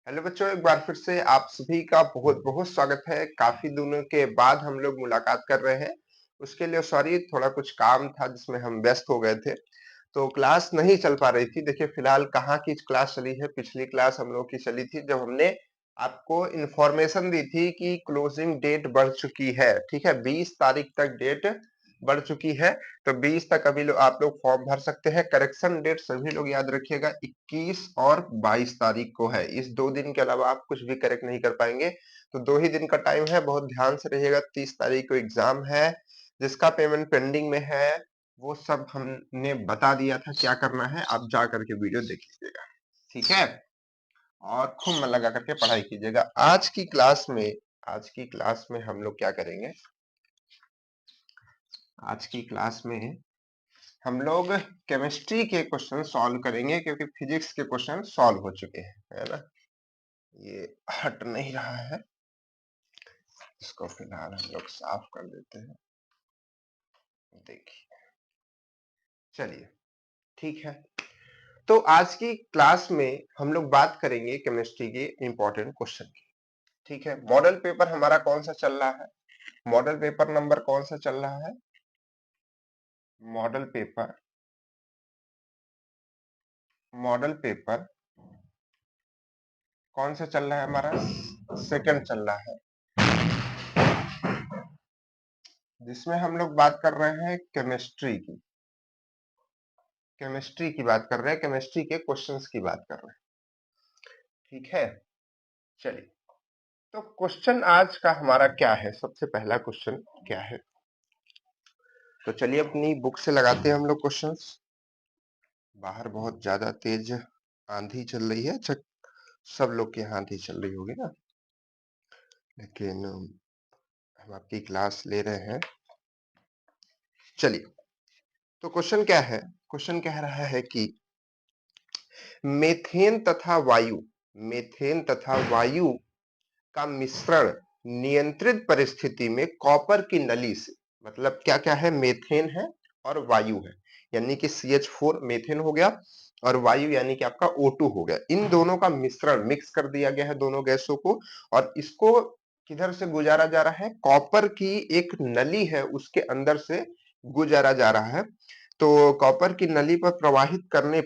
Hello बच्चों, एक बार फिर से आप सभी का बहुत बहुत स्वागत है। काफी दिनों के बाद हम लोग मुलाकात कर रहे हैं। उसके लिए सॉरी, थोड़ा कुछ काम था जिसमें हम व्यस्त हो गए थे, तो क्लास नहीं चल पा रही थी। देखिए फिलहाल कहाँ की क्लास चली है। पिछली क्लास हम लोग की चली थी जब हमने आपको इंफॉर्मेशन दी थी कि क्लोजिंग डेट बढ़ चुकी है। ठीक है, 20 तारीख तक डेट बढ़ चुकी है। तो 20 तक अभी आप लोग फॉर्म भर सकते हैं। करेक्शन डेट सभी लोग याद रखिएगा, 21 और 22 तारीख को है। इस 2 दिन के अलावा आप कुछ भी करेक्ट नहीं कर पाएंगे। तो 2 ही दिन का टाइम है, बहुत ध्यान से रहिएगा। 30 तारीख को एग्जाम है। जिसका पेमेंट पेंडिंग में है वो सब हमने बता दिया था क्या करना है। आप जा करके वीडियो देख लीजिएगा, ठीक है। और खूब मन लगा करके पढ़ाई कीजिएगा। आज की क्लास में हम लोग क्या करेंगे। आज की क्लास में हम लोग केमिस्ट्री के क्वेश्चन सॉल्व करेंगे, क्योंकि फिजिक्स के क्वेश्चन सॉल्व हो चुके हैं, है ना। ये हट नहीं रहा है, इसको फिलहाल हम लोग साफ कर देते हैं। देखिए, चलिए, ठीक है। तो आज की क्लास में हम लोग बात करेंगे केमिस्ट्री के इंपॉर्टेंट क्वेश्चन की। ठीक है, मॉडल पेपर हमारा कौन सा चल रहा है। मॉडल पेपर नंबर कौन सा चल रहा है। मॉडल पेपर कौन सा चल रहा है हमारा। सेकंड चल रहा है, जिसमें हम लोग बात कर रहे हैं केमिस्ट्री की बात कर रहे हैं, केमिस्ट्री के क्वेश्चंस की बात कर रहे हैं। ठीक है, चलिए। तो क्वेश्चन आज का हमारा क्या है, सबसे पहला क्वेश्चन क्या है। तो चलिए अपनी बुक से लगाते हैं हम लोग क्वेश्चंस। बाहर बहुत ज्यादा तेज आंधी चल रही है। अच्छा, सब लोग के यहाँ आंधी चल रही होगी ना, लेकिन हम आपकी क्लास ले रहे हैं। चलिए, तो क्वेश्चन क्या है। क्वेश्चन कह रहा है कि मेथेन तथा वायु का मिश्रण नियंत्रित परिस्थिति में कॉपर की नली से, मतलब क्या क्या है, मेथेन है और वायु है, यानी कि CH4 मेथेन हो गया, और वायु यानी कि आपका O2 हो गया। इन दोनों का मिश्रण मिक्स कर दिया गया है, दोनों गैसों को, और इसको किधर से गुजारा जा रहा है, कॉपर की एक नली है उसके अंदर से गुजारा जा रहा है। तो कॉपर की नली पर प्रवाहित करने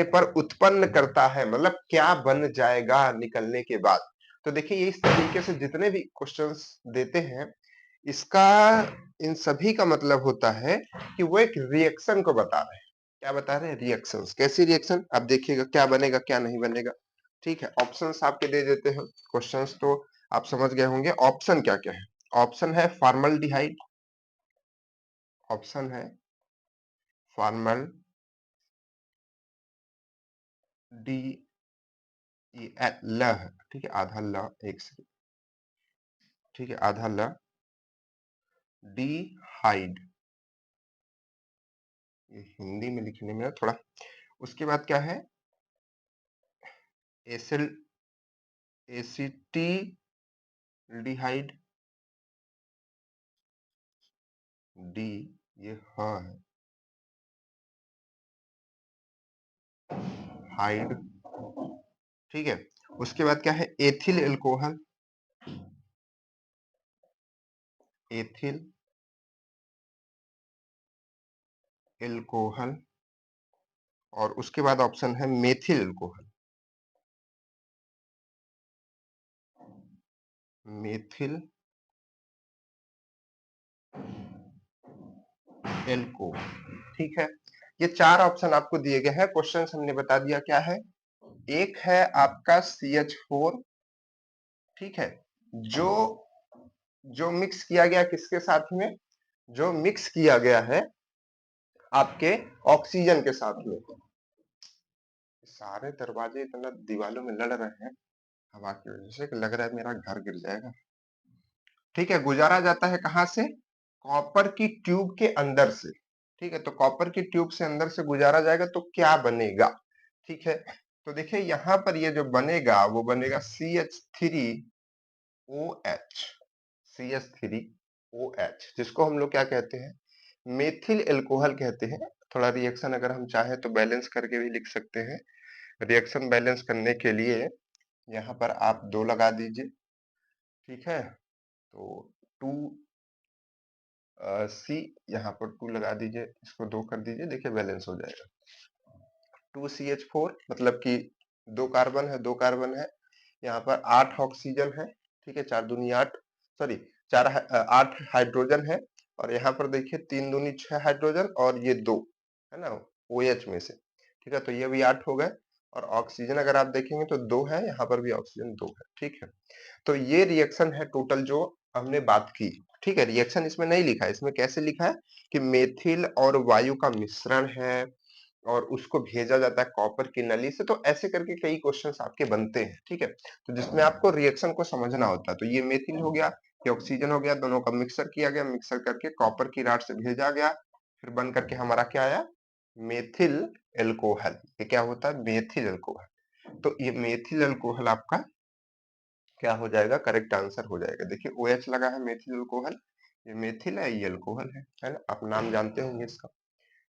पर उत्पन्न करता है, मतलब क्या बन जाएगा निकलने के बाद। तो देखिए, ये इस तरीके से जितने भी क्वेश्चंस देते हैं, इसका इन सभी का मतलब होता है कि वो एक रिएक्शन को बता रहे हैं। क्या बता रहे हैं, रिएक्शंस। कैसी रिएक्शन, अब देखिएगा क्या बनेगा क्या नहीं बनेगा। ठीक है, ऑप्शंस आपके दे देते हैं। क्वेश्चंस तो आप समझ गए होंगे। ऑप्शन क्या क्या है। ऑप्शन है फॉर्मल्डिहाइड, ऑप्शन है फॉर्मल डी ल, ठीक है, आधा ल एक से, ठीक है, आधा ल डी हाइड। ये हिंदी में लिखने में थोड़ा। उसके बाद क्या है, एसिल एसिटिल्डिहाइड डी, ये हाँ है, हाइड। ठीक है, उसके बाद क्या है, एथिल एल्कोहल, एथिल एल्कोहल। और उसके बाद ऑप्शन है मेथिल एल्कोहल, मेथिल एल्कोहल। ठीक है, ये चार ऑप्शन आपको दिए गए हैं। क्वेश्चन हमने बता दिया क्या है। एक है आपका CH4, ठीक है, जो जो मिक्स किया गया किसके साथ में, जो मिक्स किया गया है आपके ऑक्सीजन के साथ में। सारे दरवाजे इतना दीवालों में लड़ रहे हैं हवा की वजह से कि लग रहा है मेरा घर गिर जाएगा। ठीक है, गुजारा जाता है कहां से, कॉपर की ट्यूब के अंदर से। ठीक है, तो कॉपर की ट्यूब से अंदर से गुजारा जाएगा तो क्या बनेगा। ठीक है, तो देखिए यहां पर ये जो बनेगा वो बनेगा CH3OH, CH3OH, जिसको हम लोग क्या कहते हैं, मेथिल एल्कोहल कहते हैं। थोड़ा रिएक्शन अगर हम चाहे तो बैलेंस करके भी लिख सकते हैं। रिएक्शन बैलेंस करने के लिए यहाँ पर आप 2 लगा दीजिए, ठीक है? तो 2 सी यहाँ पर 2 लगा दीजिए, इसको 2 कर दीजिए, देखिए बैलेंस हो जाएगा। 2CH4 मतलब कि 2 कार्बन है, 2 कार्बन है, यहाँ पर 8 ऑक्सीजन है, ठीक है? 4 दूनी 8, सॉरी 8 हाइड्रोजन है, और यहाँ पर देखिए 3 दूनी 6 हाइड्रोजन और ये 2 है ना, OH में से, ठीक है? तो ये भी 8 हो गए, और ऑक्सीजन अगर आप देखेंगे तो 2 है, यहाँ पर भी ऑक्सीजन 2 है, ठीक है? तो ये रिएक्शन है टोटल जो हमने बात की, ठीक है? रिएक्शन इसमें नहीं लिखा है, इसमें कैसे लिखा है कि मेथिल और वायु का मिश्रण है और उसको भेजा जाता है कॉपर की नली से। तो ऐसे करके कई क्वेश्चंस आपके बनते हैं, ठीक है? तो जिसमें आपको रिएक्शन को समझना होता है। तो ये मेथिल हो गया, ये ऑक्सीजन हो गया, दोनों का मिक्सर किया गया, मिक्सर करके कॉपर की रॉड से भेजा गया, फिर बन करके हमारा क्या आया, मेथिल एल्कोहल। ये क्या होता है, मेथिल एल्कोहल। तो ये मेथिल एल्कोहल आपका क्या हो जाएगा, करेक्ट आंसर हो जाएगा। देखिए OH लगा है, मेथिल अल्कोहल, ये मेथिल है, ये अल्कोहल है ना? आप नाम जानते होंगे इसका,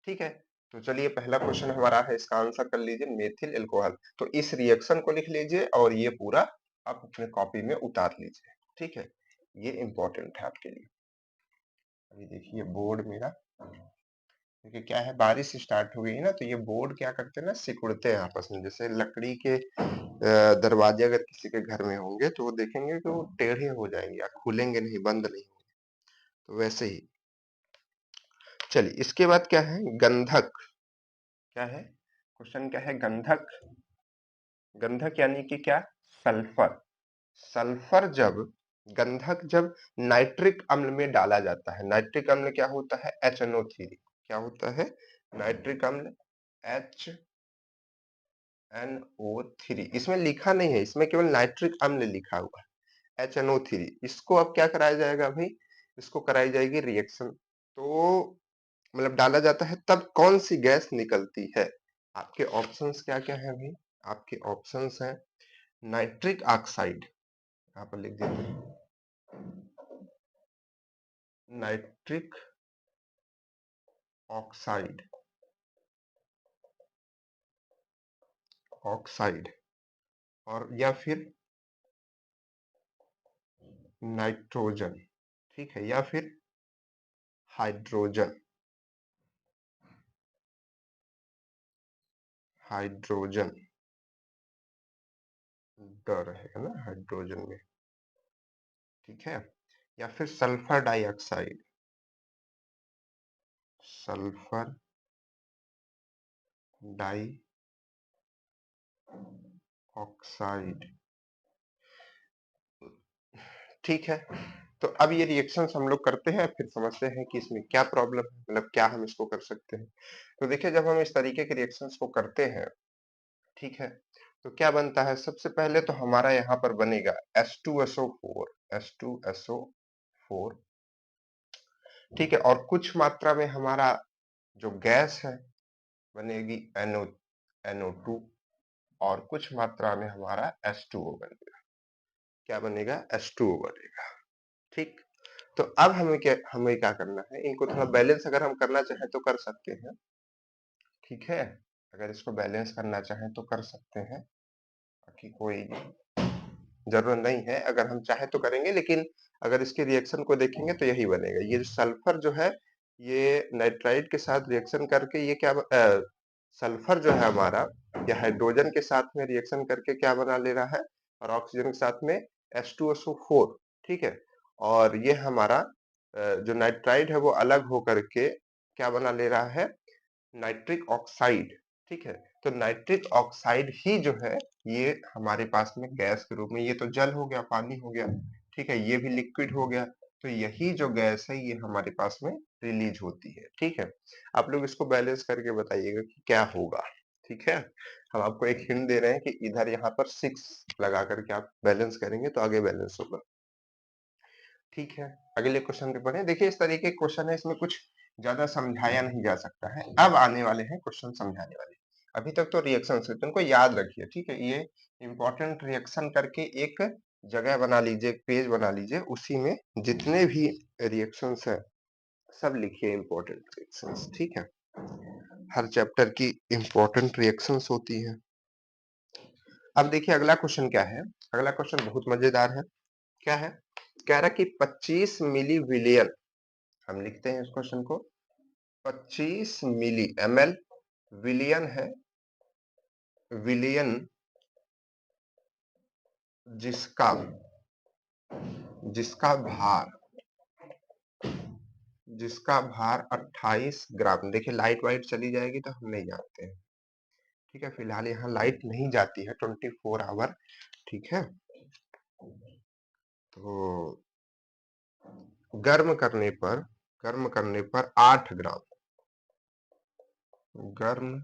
ठीक है? तो चलिए पहला क्वेश्चन हमारा है, इसका आंसर कर लीजिए मेथिल अल्कोहल। तो इस रिएक्शन को लिख लीजिए और ये पूरा आप अपने कॉपी में उतार लीजिए, ठीक है? ये इंपॉर्टेंट है आपके लिए। अभी देखिए बोर्ड मेरा, क्योंकि क्या है, बारिश स्टार्ट हो गई है ना, तो ये बोर्ड क्या करते हैं ना, सिकुड़ते हैं आपस में। जैसे लकड़ी के दरवाजे अगर किसी के घर में होंगे तो वो देखेंगे कि वो टेढ़े हो जाएंगे या खुलेंगे नहीं, बंद नहीं होंगे, तो वैसे ही। चलिए इसके बाद क्या है, गंधक। क्या है क्वेश्चन, क्या है, गंधक। गंधक यानी कि क्या, सल्फर। सल्फर जब, गंधक जब नाइट्रिक अम्ल में डाला जाता है, नाइट्रिक अम्ल क्या होता है, HNO3। क्या होता है, नाइट्रिक अम्ल HNO3। इसमें लिखा नहीं है, इसमें केवल नाइट्रिक अम्ल लिखा हुआ है, HNO3। इसको अब क्या कराया जाएगा भाई, इसको कराई जाएगी रिएक्शन। तो मतलब डाला जाता है तब कौन सी गैस निकलती है। आपके ऑप्शंस क्या क्या है भाई, आपके ऑप्शंस हैं नाइट्रिक ऑक्साइड, यहाँ पर लिख दीजिए, नाइट्रिक ऑक्साइड, ऑक्साइड, और या फिर नाइट्रोजन, ठीक है, या फिर हाइड्रोजन, हाइड्रोजन ड रहेगा ना हाइड्रोजन में, ठीक है, या फिर sulphur dioxide, sulphur dioxide, ठीक है। तो अब ये रिएक्शंस हम लोग करते हैं, फिर समझते हैं कि इसमें क्या प्रॉब्लम है, मतलब क्या हम इसको कर सकते हैं। तो देखिए जब हम इस तरीके के रिएक्शंस को करते हैं, ठीक है, तो क्या बनता है, सबसे पहले तो हमारा यहाँ पर बनेगा H2SO4, H2SO4, ठीक है, और कुछ मात्रा में हमारा जो गैस है बनेगी NO2, और कुछ मात्रा में हमारा H2O बनेगा। क्या बनेगा, H2O बनेगा, ठीक। तो अब हमें क्या करना है, इनको थोड़ा बैलेंस अगर हम करना चाहें तो कर सकते हैं, ठीक है? अगर इसको बैलेंस करना चाहें तो कर सकते हैं, बाकी कोई जरूरत नहीं है, अगर हम चाहे तो करेंगे, लेकिन अगर इसके रिएक्शन को देखेंगे तो यही बनेगा। ये सल्फर जो है, ये नाइट्राइड के साथ रिएक्शन करके ये क्या सल्फर जो है हमारा, ये हाइड्रोजन के साथ में रिएक्शन करके क्या बना ले रहा है, और ऑक्सीजन के साथ में H2SO4, ठीक है, और ये हमारा जो नाइट्राइड है वो अलग होकर के क्या बना ले रहा है, नाइट्रिक ऑक्साइड, ठीक है। तो नाइट्रिक ऑक्साइड ही जो है, ये हमारे पास में गैस के रूप में, ये तो जल हो गया, पानी हो गया, ठीक है, ये भी लिक्विड हो गया, तो यही जो गैस है ये हमारे पास में रिलीज होती है, ठीक है। आप लोग इसको बैलेंस करके बताइएगा कि क्या होगा, ठीक है। हम आपको एक हिंट दे रहे हैं कि इधर यहाँ पर 6 लगा करके आप बैलेंस करेंगे तो आगे बैलेंस होगा, ठीक है। अगले क्वेश्चन पे बढ़े। देखिए इस तरीके के क्वेश्चन है, इसमें कुछ ज्यादा समझाया नहीं जा सकता है। अब आने वाले हैं क्वेश्चन समझाने वाले। अभी तक तो रिएक्शन से इनको याद रखिए, ठीक है। ये इंपॉर्टेंट रिएक्शन करके एक जगह बना लीजिए, एक पेज बना लीजिए, उसी में जितने भी रिएक्शंस है सब लिखिए, इंपॉर्टेंट रिएक्शंस, ठीक है। हर चैप्टर की इंपॉर्टेंट रिएक्शंस होती है। अब देखिए अगला क्वेश्चन क्या है। अगला क्वेश्चन बहुत मजेदार है। क्या है? कह रहा कि 25 मिली विलियन, हम लिखते हैं इस क्वेश्चन को, 25 मिली ml, विलियन है, विलियन जिसका जिसका भार जिसका भार 28 ग्राम। देखिए लाइट वाइट चली जाएगी तो हम नहीं जानते हैं, ठीक है। फिलहाल यहाँ लाइट नहीं जाती है 24 आवर, ठीक है। तो गर्म करने पर 8 ग्राम, गर्म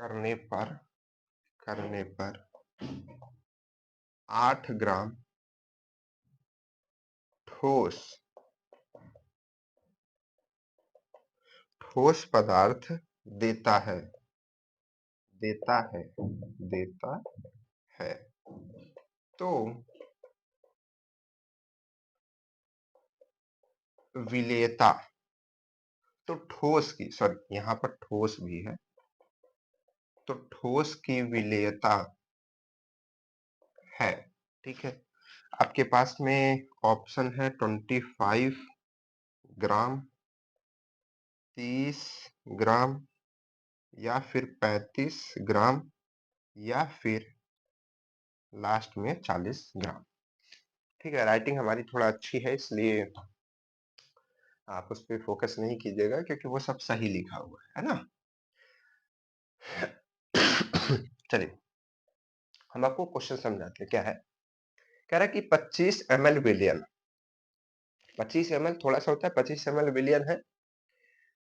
करने पर 8 ग्राम ठोस ठोस पदार्थ देता है देता है देता है। तो विलेयता, तो ठोस की, सॉरी यहाँ पर ठोस भी है, तो ठोस की विलेयता है, ठीक है। आपके पास में ऑप्शन है 25 ग्राम, 30 ग्राम, या फिर 35 ग्राम, या फिर लास्ट में 40 ग्राम, ठीक है। राइटिंग हमारी थोड़ा अच्छी है इसलिए आप उस पर फोकस नहीं कीजिएगा, क्योंकि वो सब सही लिखा हुआ है ना। चलिए हम आपको क्वेश्चन समझाते हैं। क्या है? कह रहा है कि 25 ml विलियन, 25 ml थोड़ा सा होता है, 25 ml विलियन है।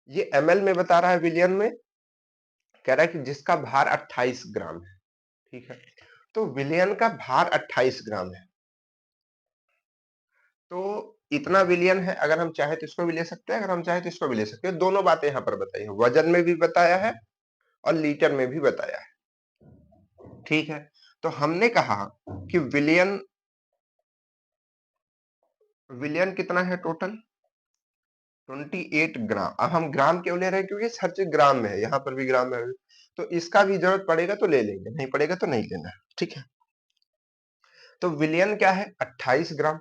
ये ml में बता रहा है, विलियन में कह रहा है कि जिसका भार 28 ग्राम है, ठीक है। तो विलियन का भार 28 ग्राम है, तो इतना विलियन है। अगर हम चाहे तो इसको भी ले सकते हैं, अगर हम चाहे तो इसको भी ले सकते हैं। दोनों बातें यहाँ पर बताई है, वजन में भी बताया है और लीटर में भी बताया है, ठीक है। तो हमने कहा कि विलियन विलियन कितना है टोटल, 28 ग्राम। अब हम ग्राम क्यों ले रहे हैं? क्योंकि हर चीज ग्राम में है, यहाँ पर भी ग्राम है, तो इसका भी जरूरत पड़ेगा तो ले लेंगे, नहीं पड़ेगा तो नहीं लेना, ठीक है। तो विलियन क्या है? 28 ग्राम,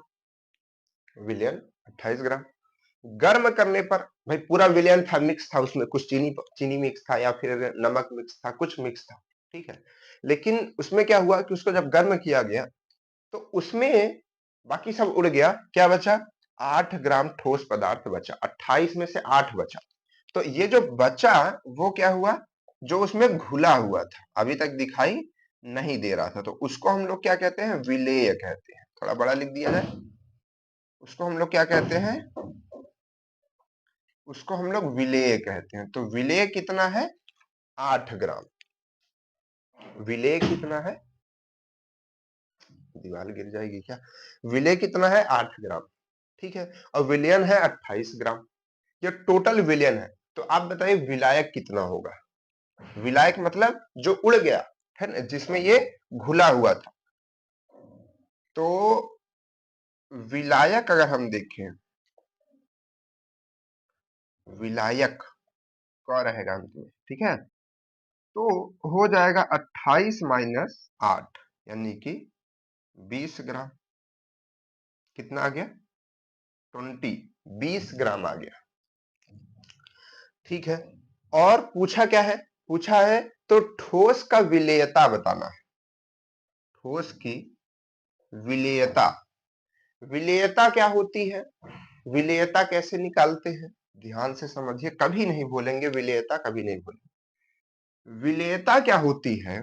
विलियन 28 ग्राम। गर्म करने पर, भाई पूरा विलियन था, मिक्स था, उसमें कुछ चीनी चीनी मिक्स था या फिर नमक मिक्स था, कुछ मिक्स था, ठीक है। लेकिन उसमें क्या हुआ कि उसको जब गर्म किया गया तो उसमें बाकी सब उड़ गया, क्या बचा? 8 ग्राम ठोस पदार्थ बचा, 28 में से 8 बचा। तो ये जो बचा वो क्या हुआ? जो उसमें घुला हुआ था, अभी तक दिखाई नहीं दे रहा था, तो उसको हम लोग क्या कहते हैं? विलेय कहते हैं। थोड़ा बड़ा लिख दिया जाए, उसको हम लोग क्या कहते हैं? उसको हम लोग विलेय कहते हैं। तो विलेय कितना है? 8 ग्राम। विलेय कितना है? दीवार गिर जाएगी क्या? विलेय कितना है? 8 ग्राम, ठीक है। और विलियन है 28 ग्राम, ये टोटल विलियन है। तो आप बताइए विलायक कितना होगा? विलायक मतलब जो उड़ गया है ना, जिसमें ये घुला हुआ था। तो विलायक अगर हम देखें, विलायक क्या रहेगा अंत में, ठीक है। तो हो जाएगा 28 माइनस 8, यानी कि 20 ग्राम। कितना आ गया? 20, 20 ग्राम आ गया, ठीक है। और पूछा क्या है? पूछा है तो ठोस का विलेयता बताना है। ठोस की विलेयता, विलेयता क्या होती है? विलेयता कैसे निकालते हैं? ध्यान से समझिए, कभी नहीं बोलेंगे विलेयता, कभी नहीं बोलेंगे। विलेयता क्या होती है?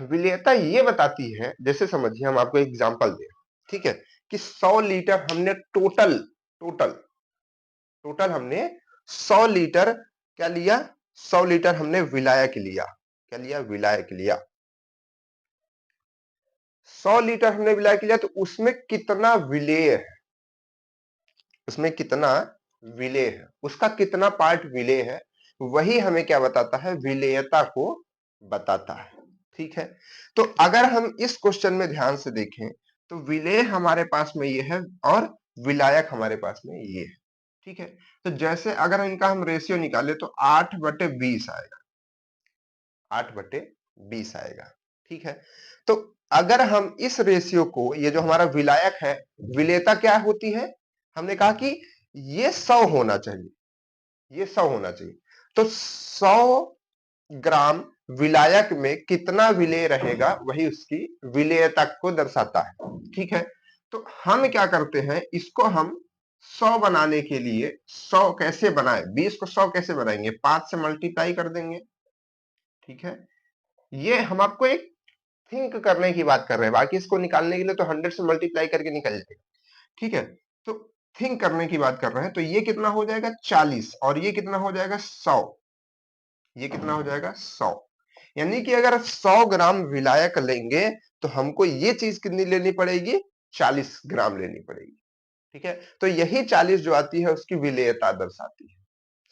विलेयता ये बताती है, जैसे समझिए हम आपको एग्जांपल दें, ठीक है, कि 100 लीटर हमने टोटल टोटल हमने 100 लीटर क्या लिया? 100 लीटर हमने विलायक लिया। क्या लिया? विलायक लिया। 100 लीटर हमने विलायक लिया, तो उसमें कितना विलेय है? उसमें कितना विलेय है? उसका कितना पार्ट विलेय है? वही हमें क्या बताता है? विलेयता को बताता है, ठीक है। तो अगर हम इस क्वेश्चन में ध्यान से देखें तो विलेय हमारे पास में ये है और विलायक हमारे पास में ये है, ठीक है। तो जैसे अगर इनका हम रेशियो निकाले तो 8/20 आएगा, 8/20 आएगा। ठीक है, तो अगर हम इस रेशियो को, ये जो हमारा विलायक है, विलेयता क्या होती है, हमने कहा कि ये 100 होना चाहिए, ये 100 होना चाहिए। तो 100 ग्राम विलायक में कितना विलेय रहेगा, वही उसकी विलेयता को दर्शाता है। ठीक है, तो हम क्या करते हैं, इसको हम 100 बनाने के लिए, 100 कैसे बनाए, 20 को 100 कैसे बनाएंगे, 5 से मल्टीप्लाई कर देंगे। ठीक है, ये हम आपको एक थिंक करने की बात कर रहे हैं, बाकी इसको निकालने के लिए तो 100 से मल्टीप्लाई करके निकल जाएगा। ठीक है, तो थिंक करने की बात कर रहे हैं, तो ये कितना हो जाएगा 40, और ये कितना हो जाएगा 100, ये कितना हो जाएगा 100। यानी कि अगर 100 ग्राम विलायक लेंगे तो हमको ये चीज कितनी लेनी पड़ेगी, 40 ग्राम लेनी पड़ेगी। ठीक है, तो यही 40 जो आती है उसकी विलेयता दर्शाती है।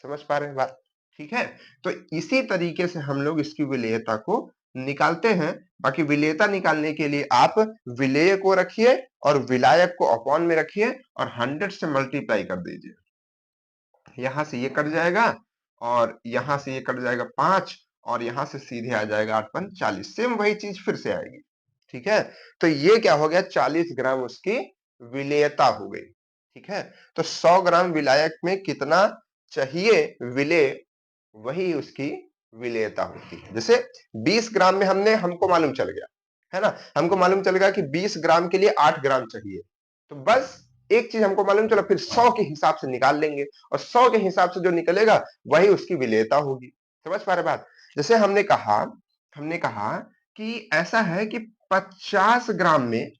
समझ पा रहे हैं बात? ठीक है, तो इसी तरीके से हम लोग इसकी विलेयता को निकालते हैं। बाकी विलेयता निकालने के लिए आप विलेय को रखिए और विलायक को अपॉन में रखिए और 100 से मल्टीप्लाई कर दीजिए। यहां से ये कट जाएगा और यहां से ये कट जाएगा 5, और यहां से सीधे आ जाएगा 8×40, सेम वही चीज फिर से आएगी। ठीक है, तो ये क्या हो गया, 40 ग्राम उसकी विलेयता हो गई। ठीक है, तो 100 ग्राम विलायक में कितना चाहिए विलेय, वही उसकी विलेयता होती है। जैसे 20 ग्राम में हमको मालूम चल गया है ना, हमको मालूम चल गया कि 20 ग्राम के लिए 8 ग्राम चाहिए, तो बस एक चीज हमको मालूम चला, फिर 100 के हिसाब से निकाल लेंगे, और 100 के हिसाब से जो निकलेगा वही उसकी विलेयता होगी। समझ पा रहे बात? जैसे हमने कहा कि ऐसा है कि 50 ग्राम में,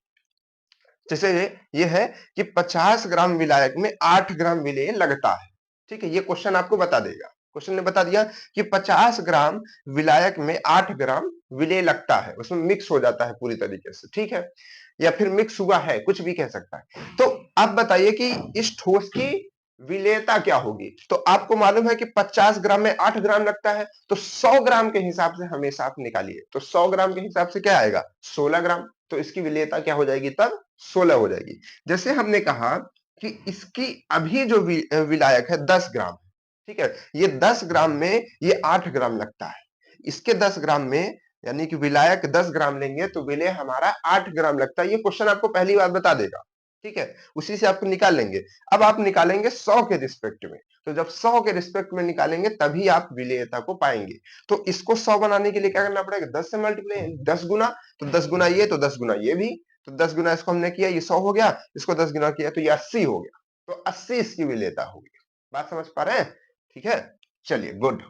जैसे ये है कि 50 ग्राम विलायक में 8 ग्राम विलेय लगता है। ठीक है, ये क्वेश्चन आपको बता देगा, क्वेश्चन ने बता दिया कि 50 ग्राम विलायक में 8 ग्राम विलेय लगता है, उसमें मिक्स हो जाता है पूरी तरीके से। ठीक है, या फिर मिक्स हुआ है, कुछ भी कह सकता है। तो आप बताइए कि इस ठोस की विलेयता क्या होगी। तो आपको मालूम है कि 50 ग्राम में 8 ग्राम लगता है, तो 100 ग्राम के हिसाब से हमेशा आप निकालिए, तो 100 ग्राम के हिसाब से क्या आएगा, 16 ग्राम, तो इसकी विलेयता क्या हो जाएगी तब, 16 हो जाएगी। जैसे हमने कहा कि इसकी अभी जो विलायक है 10 ग्राम, ठीक है, ये 10 ग्राम में ये 8 ग्राम लगता है, इसके 10 ग्राम में, यानी कि विलायक 10 ग्राम लेंगे तो विलेय हमारा 8 ग्राम लगता है। ये क्वेश्चन आपको पहली बात बता देगा। ठीक है, उसी से आपको निकाल लेंगे। अब आप निकालेंगे 100 के रिस्पेक्ट में, तो जब 100 के रिस्पेक्ट में निकालेंगे तभी आप विलेयता को पाएंगे। तो इसको 100 बनाने के लिए क्या करना पड़ेगा, 10 से मल्टीप्लाई, 10 गुना, तो 10 गुना ये, तो 10 गुना ये भी, तो 10 गुना इसको हमने किया, ये 100 हो गया, इसको 10 गुना किया तो ये 80 हो गया, तो 80 इसकी विलेयता होगी। बात समझ पा रहे हैं? ठीक है, चलिए गुड।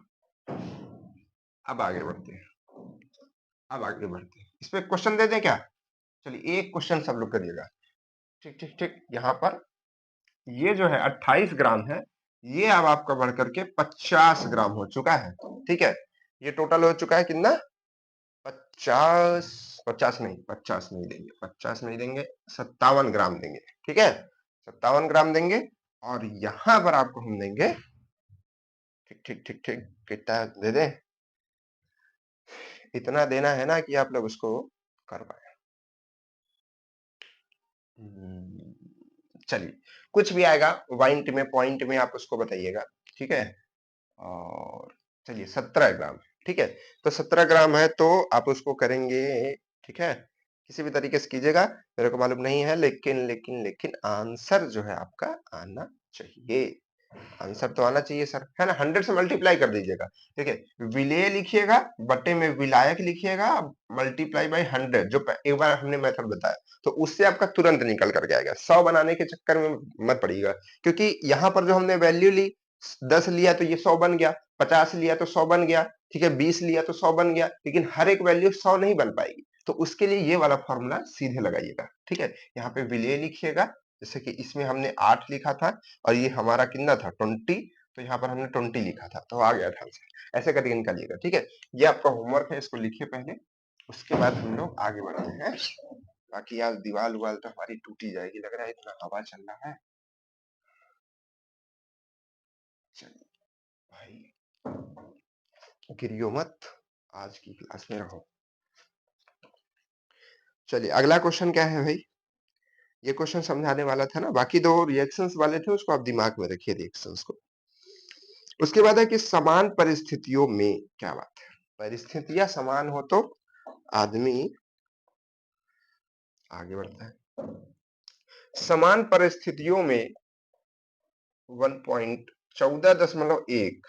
अब आगे बढ़ते हैं, इस पे क्वेश्चन दे दें क्या? चलिए एक क्वेश्चन सब लोग करिएगा। ठीक ठीक ठीक, यहाँ पर ये जो है 28 ग्राम है, ये अब आपका बढ़ करके 50 ग्राम हो चुका है। ठीक है, ये टोटल हो चुका है कितना, 50, 50 नहीं देंगे, 50 नहीं देंगे, 57 ग्राम देंगे। ठीक है, 57 ग्राम देंगे, और यहां पर आपको हम देंगे, ठीक ठीक ठीक ठीक, कितना दे दें, इतना देना है ना कि आप लोग उसको कर पाए। चलिए, कुछ भी आएगा पॉइंट में आप उसको बताइएगा। ठीक है, और चलिए 17 ग्राम, ठीक है, तो 17 ग्राम है तो आप उसको करेंगे। ठीक है, किसी भी तरीके से कीजिएगा, मेरे को मालूम नहीं है, लेकिन आंसर जो है आपका आना चाहिए, आंसर तो आना चाहिए सर, है ना। 100 से मल्टीप्लाई कर दीजिएगा। ठीक है, विलेय लिखिएगा, बटे में विलायक लिखिएगा, मल्टीप्लाई बाय 100, जो एक बार हमने मेथड बताया, तो उससे आपका तुरंत निकल करके आएगा। 100 बनाने के चक्कर में मत पड़िएगा, क्योंकि यहाँ पर जो हमने वैल्यू ली, 10 लिया तो ये 100 बन गया, 50 लिया तो 100 बन गया, ठीक है, 20 लिया तो 100 बन गया, लेकिन हर एक वैल्यू 100 नहीं बन पाएगी, तो उसके लिए ये वाला फॉर्मूला सीधे लगाइएगा। ठीक है, यहाँ पे विलेय लिखिएगा, जैसे कि इसमें हमने 8 लिखा था और ये हमारा कितना था 20, तो यहाँ पर हमने 20 लिखा था, तो आ गया था आंसर। ऐसे करके निकालिएगा। ठीक है, ये आपका होमवर्क है, इसको लिखिए पहले, उसके बाद हम लोग आगे बढ़ते हैं। बाकी यार दीवार उवाल तो हमारी टूटी जाएगी लग रहा है, इतना हवा चल रहा है। चलिए भाई, गिरियो मत, आज की क्लास में रहो। चलिए अगला क्वेश्चन क्या है भाई, ये क्वेश्चन समझाने वाला था ना, बाकी दो रिएक्शंस वाले थे, उसको आप दिमाग में रखिए रिएक्शंस को। उसके बाद है कि समान परिस्थितियों में, क्या बात है, परिस्थितियां समान हो तो आदमी आगे बढ़ता है। समान परिस्थितियों में 1.14.1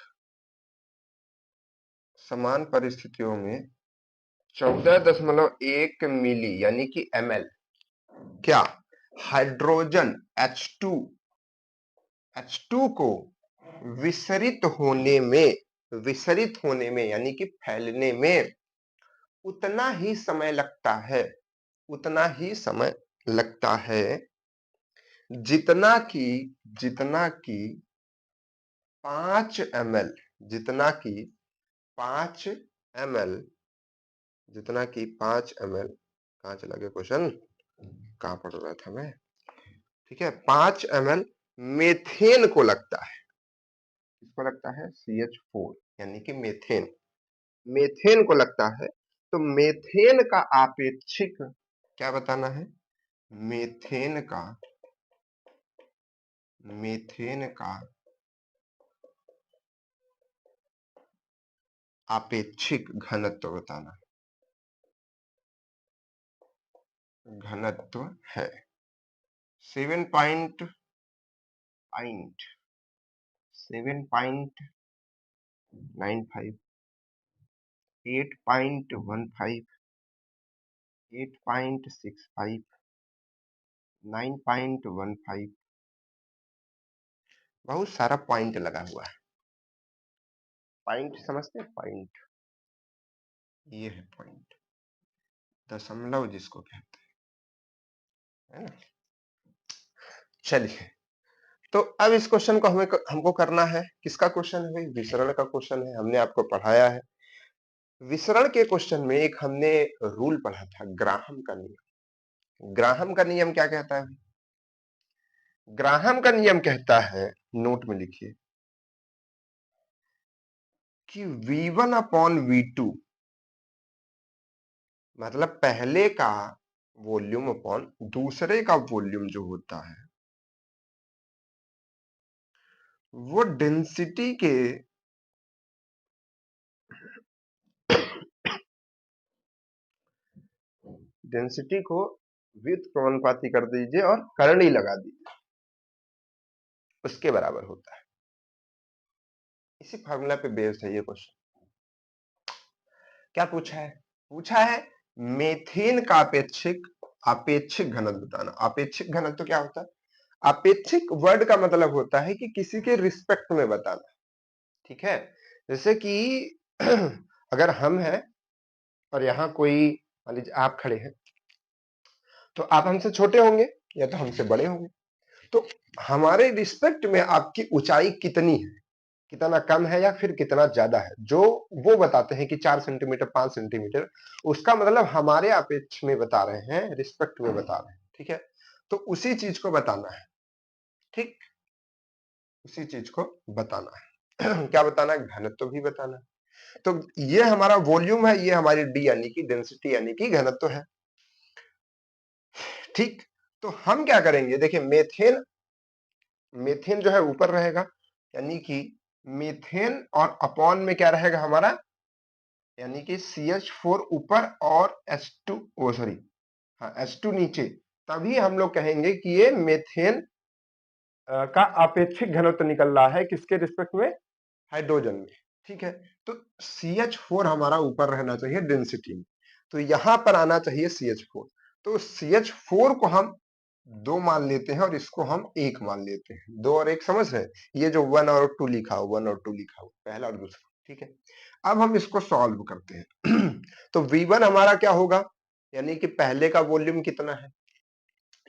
समान परिस्थितियों में 14.1 मिली यानी कि ml क्या हाइड्रोजन H2 को विसरित होने में यानी कि फैलने में उतना ही समय लगता है जितना कि 5 ml पांच एम एल जितना कि 5 ml कहाँ चला गया क्वेश्चन, कहाँ पढ़ रहा था मैं। ठीक है, 5 ml मेथेन को लगता है। किसको लगता है? CH4 यानी कि मेथेन को लगता है। तो मेथेन का आपेक्षिक क्या बताना है? मेथेन का आपेक्षिक घनत्व बताना घनत्व है 7.5 7.95 8.15 8.65 9.15 बहुत सारा पॉइंट लगा हुआ है। पॉइंट समझते हैं? पॉइंट ये है पॉइंट, दशमलव जिसको कहते हैं, है ना। चलिए, तो अब इस क्वेश्चन को हमको करना है। किसका क्वेश्चन है भाई? विसरण का क्वेश्चन है। हमने आपको पढ़ाया है विसरण के क्वेश्चन में एक हमने रूल पढ़ा था, ग्राहम का नियम। ग्राहम का नियम क्या कहता है? ग्राहम का नियम कहता है, नोट में लिखिए, कि V1 अपॉन V2 मतलब पहले का वॉल्यूम अपॉन दूसरे का वॉल्यूम जो होता है वो डेंसिटी को व्युत्क्रमानुपाती कर दीजिए और करनी लगा दीजिए, उसके बराबर होता है। इसी फार्मूला पे बेस्ड है ये क्वेश्चन। क्या पूछा है मेथेन का आपेक्षिक घनत्व बताना। आपेक्षिक घनत्व क्या होता है? आपेक्षिक वर्ड का मतलब होता है कि किसी के रिस्पेक्ट में बताना। ठीक है, जैसे कि अगर हम हैं और यहाँ कोई, मान लीजिए आप खड़े हैं, तो आप हमसे छोटे होंगे या तो हमसे बड़े होंगे। तो हमारे रिस्पेक्ट में आपकी ऊंचाई कितनी है, कितना कम है या फिर कितना ज्यादा है, जो वो बताते हैं कि 4 सेंटीमीटर 5 सेंटीमीटर, उसका मतलब हमारे अपेक्ष में बता रहे हैं, रिस्पेक्ट में बता रहे हैं। ठीक है, तो उसी चीज को बताना है। ठीक, उसी चीज को बताना है। क्या बताना है? घनत्व भी बताना है। तो ये हमारा वॉल्यूम है, ये हमारी डी यानी कि डेंसिटी यानी कि घनत्व है। ठीक, तो हम क्या करेंगे, देखिए मेथेन जो है ऊपर रहेगा, यानी कि मीथेन और अपॉन में क्या रहेगा हमारा, यानी कि CH4 ऊपर और H2 ओ सॉरी हाँ H2 नीचे। तभी हम लोग कहेंगे कि ये मेथेन का आपेक्षिक घनत्व निकल रहा है किसके रिस्पेक्ट में? हाइड्रोजन में। ठीक है, तो CH4 हमारा ऊपर रहना चाहिए डेंसिटी में, तो यहां पर आना चाहिए CH4। तो CH4 को हम 2 मान लेते हैं और इसको हम 1 मान लेते हैं। 2 और 1 समझ रहे हैं? ये जो 1 और 2 लिखा हो, 1 और 2 लिखा हो, पहला और दूसरा। ठीक है, अब हम इसको सॉल्व करते हैं। तो V1 हमारा क्या होगा, यानी कि पहले का वॉल्यूम कितना है?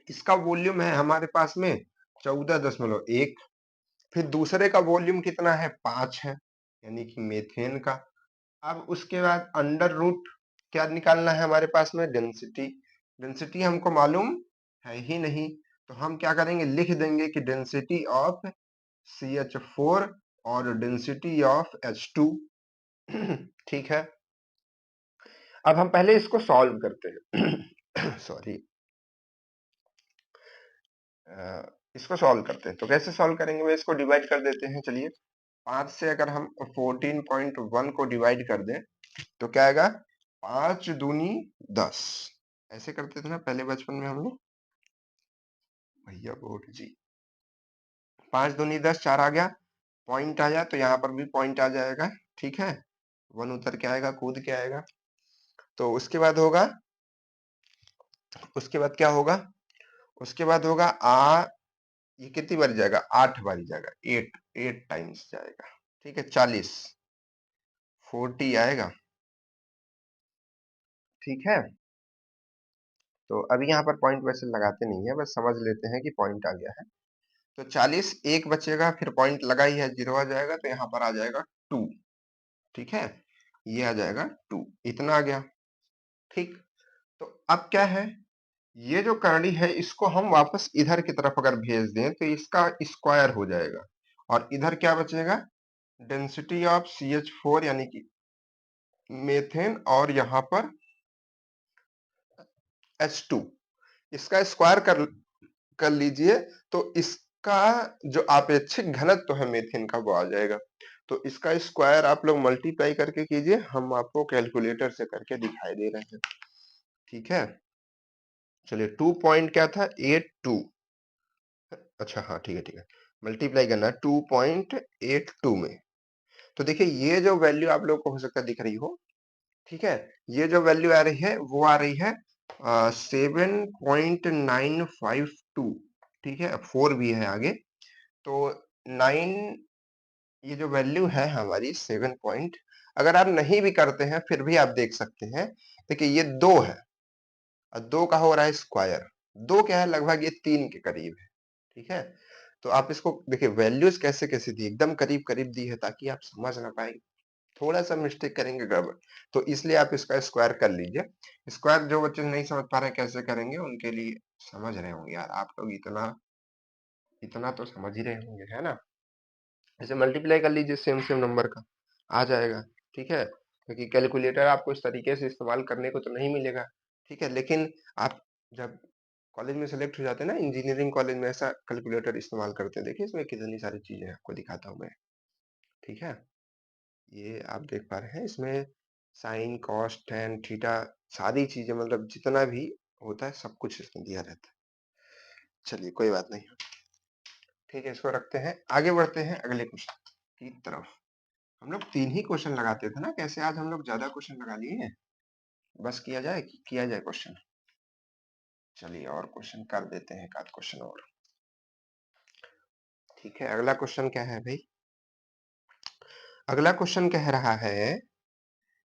इसका वॉल्यूम है हमारे पास में 14.1। फिर दूसरे का वॉल्यूम कितना है? 5 है, यानी कि मेथेन का। अब उसके बाद अंडर रूट क्या निकालना है हमारे पास में? डेंसिटी। डेंसिटी हमको मालूम है ही नहीं, तो हम क्या करेंगे, लिख देंगे कि डेंसिटी ऑफ CH4 और डेंसिटी ऑफ H2। ठीक है, अब हम पहले इसको सॉल्व करते हैं। सॉरी, इसको सॉल्व करते हैं। तो कैसे सॉल्व करेंगे, मैं इसको डिवाइड कर देते हैं। चलिए, 5 से अगर हम 14.1 को डिवाइड कर दें तो क्या आएगा 5 दूनी 10। ऐसे करते थे ना पहले बचपन में हम लोग। भैया बोर्ड जी, 5 दूनी 10, 4 आ गया, पॉइंट आया तो यहाँ पर भी पॉइंट आ जाएगा। ठीक है, 1 उतर के आएगा, कूद के आएगा। तो उसके बाद होगा, उसके बाद क्या होगा, उसके बाद होगा ये कितनी बारी जाएगा, 8 बारी जाएगा, 8 टाइम्स जाएगा। ठीक है, 40 40 आएगा। ठीक है, तो अभी यहाँ पर पॉइंट वैसे लगाते नहीं है, बस समझ लेते हैं कि पॉइंट आ गया है। तो 40, एक बचेगा, फिर पॉइंट लगा ही है, 0 आ जाएगा, तो यहाँ पर आ जाएगा 2। ठीक है, ये आ जाएगा 2, इतना आ गया। ठीक, तो अब क्या है, ये जो करली है इसको हम वापस इधर की तरफ अगर भेज दें तो इसका स्क्वायर हो जाएगा, और इधर क्या बचेगा, डेंसिटी ऑफ CH4 यानी कि मेथेन, और यहाँ पर H2, इसका स्क्वायर कर लीजिए, तो इसका जो अपेक्षित घनत्व है मेथेन का वो आ जाएगा। तो इसका स्क्वायर आप लोग मल्टीप्लाई करके कीजिए, हम आपको कैलकुलेटर से करके दिखाई दे रहे हैं। ठीक है, चलिए 2 पॉइंट क्या था, 82। अच्छा हाँ, ठीक है ठीक है, मल्टीप्लाई करना है 2.82 में। तो देखिए ये जो वैल्यू आप लोग को हो सकता है दिख रही हो, ठीक है, ये जो वैल्यू आ रही है वो आ रही है 7.952। ठीक है, 4 भी है आगे, तो 9, ये जो वैल्यू है हमारी 7 पॉइंट, अगर आप नहीं भी करते हैं फिर भी आप देख सकते हैं। देखिए ये 2 है, और 2 का हो रहा है स्क्वायर, 2 क्या है, लगभग ये 3 के करीब है। ठीक है, तो आप इसको देखिए वैल्यूज कैसे कैसे दी, एकदम करीब करीब दी है ताकि आप समझ ना पाए, थोड़ा सा मिस्टेक करेंगे गड़बड़, तो इसलिए आप इसका स्क्वायर कर लीजिए। स्क्वायर जो बच्चे नहीं समझ पा रहे हैं कैसे करेंगे उनके लिए, समझ रहे होंगे यार आप लोग, इतना इतना तो समझ ही रहे होंगे, है ना। ऐसे मल्टीप्लाई कर लीजिए सेम सेम नंबर का, आ जाएगा। ठीक है, क्योंकि कैलकुलेटर आपको इस तरीके से इस्तेमाल करने को तो नहीं मिलेगा। ठीक है, लेकिन आप जब कॉलेज में सेलेक्ट हो जाते हैं ना, इंजीनियरिंग कॉलेज में ऐसा कैलकुलेटर इस्तेमाल करते हैं, देखिए इसमें कितनी सारी चीजें आपको दिखाता हूँ मैं। ठीक है, ये आप देख पा रहे हैं, इसमें साइन कॉस टेन थीटा सारी चीजें, मतलब जितना भी होता है सब कुछ इसमें दिया रहता है। चलिए कोई बात नहीं, ठीक है, इसको रखते हैं, आगे बढ़ते हैं अगले क्वेश्चन की तरफ। हम लोग 3 ही क्वेश्चन लगाते थे ना, कैसे आज हम लोग ज्यादा क्वेश्चन लगा लिए हैं। बस किया जाए, किया जाए क्वेश्चन। चलिए और क्वेश्चन कर देते हैं, एक आध क्वेश्चन और। ठीक है, अगला क्वेश्चन क्या है भाई, अगला क्वेश्चन कह रहा है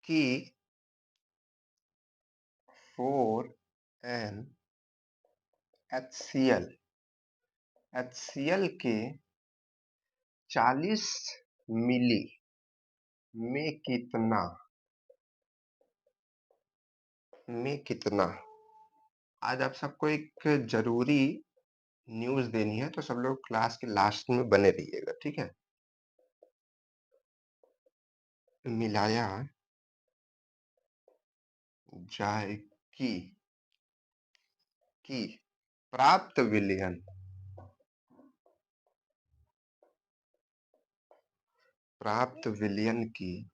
कि 4NHCl, HCl के 40 मिली में कितना, आज आप सबको एक जरूरी न्यूज देनी है, तो सब लोग क्लास के लास्ट में बने रहिएगा। ठीक है, मिलाया जाए कि की प्राप्त विलयन, प्राप्त विलयन की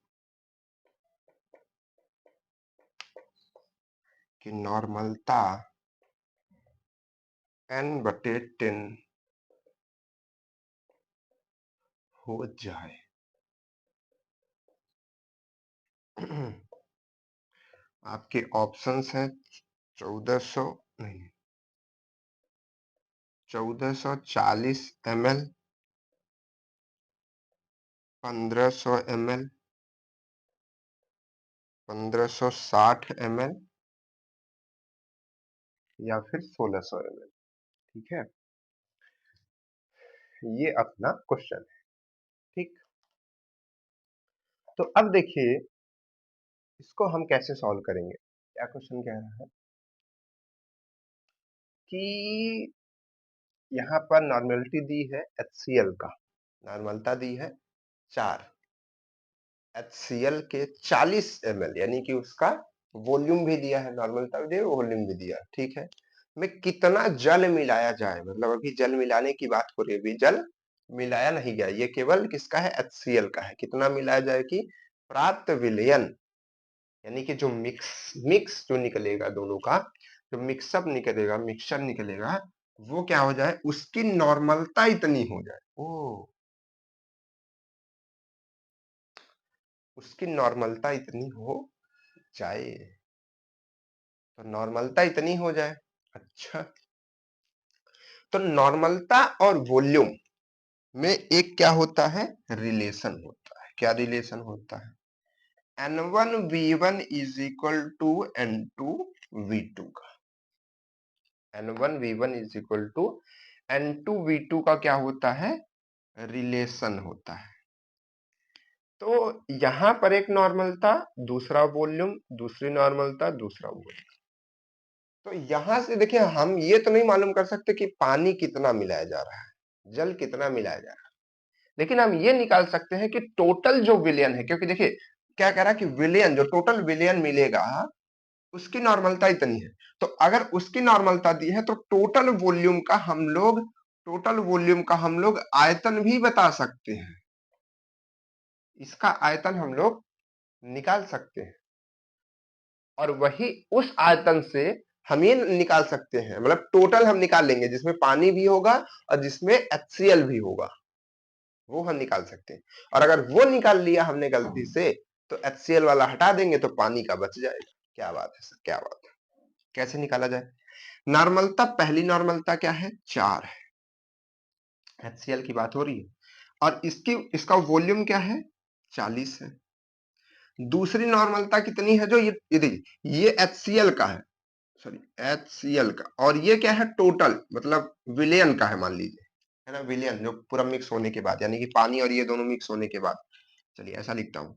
नॉर्मलता n/10 हो जाए। आपके ऑप्शंस हैं 1400 नहीं, 1440 ml, 1500 ml, 1560 ml, या फिर 1600 ml। ठीक है, ये अपना क्वेश्चन है। ठीक, तो अब देखिए इसको हम कैसे सॉल्व करेंगे। क्या क्वेश्चन कह रहा है कि यहाँ पर नॉर्मेलिटी दी है HCl का, नॉर्मलता दी है 4, HCl के 40 ml, यानी कि उसका वॉल्यूम भी दिया है, नॉर्मलता भी दिया, वॉल्यूम भी दिया। ठीक है, में कितना जल मिलाया जाए, मतलब अभी जल मिलाने की बात हो रही है, अभी जल मिलाया नहीं गया, ये केवल किसका है, HCl का है, कितना मिलाया जाए कि प्राप्त विलयन यानी कि जो मिक्स जो निकलेगा दोनों का, जो मिक्सअप निकलेगा, मिक्सचर निकलेगा, वो क्या हो जाए, उसकी नॉर्मलता इतनी हो जाए, ओ उसकी नॉर्मलता इतनी हो जाए, तो नॉर्मलता इतनी हो जाए। अच्छा, तो नॉर्मलता और वॉल्यूम में एक क्या होता है, रिलेशन होता है। क्या रिलेशन होता है, N1V1 is equal to N2V2 का, N1V1 is equal to N2V2 का क्या होता है, रिलेशन होता है। तो यहां पर एक नॉर्मलता, दूसरा वॉल्यूम, दूसरी नॉर्मलता, दूसरा वॉल्यूम। तो यहां से देखिए, हम ये तो नहीं मालूम कर सकते कि पानी कितना मिलाया जा रहा है, जल कितना मिलाया जा रहा है, लेकिन हम ये निकाल सकते हैं कि टोटल जो विलयन है, क्योंकि देखिए क्या कह रहा है कि विलयन, जो टोटल विलयन मिलेगा उसकी नॉर्मलता इतनी है। तो अगर उसकी नॉर्मलता दी है तो टोटल वॉल्यूम का हम लोग आयतन भी बता सकते हैं, इसका आयतन हम लोग निकाल सकते हैं, और वही उस आयतन से हम ये निकाल सकते हैं, मतलब टोटल हम निकाल लेंगे जिसमें पानी भी होगा और जिसमें HCl भी होगा, वो हम निकाल सकते हैं। और अगर वो निकाल लिया हमने गलती से, तो HCl वाला हटा देंगे तो पानी का बच जाएगा। क्या बात है सर, क्या बात है। कैसे निकाला जाए, नॉर्मलता, पहली नॉर्मलता क्या है, 4 है, HCl की बात हो रही है, और इसका वॉल्यूम क्या है, 40 है। दूसरी नॉर्मलता कितनी है, जो ये देखिए, ये HCl का है, सॉरी HCl का, और ये क्या है, टोटल मतलब विलियन का है, मान लीजिए, है ना, विलियन जो पूरा मिक्स होने के बाद, यानी कि पानी और ये दोनों मिक्स होने के बाद। चलिए ऐसा लिखता हूं,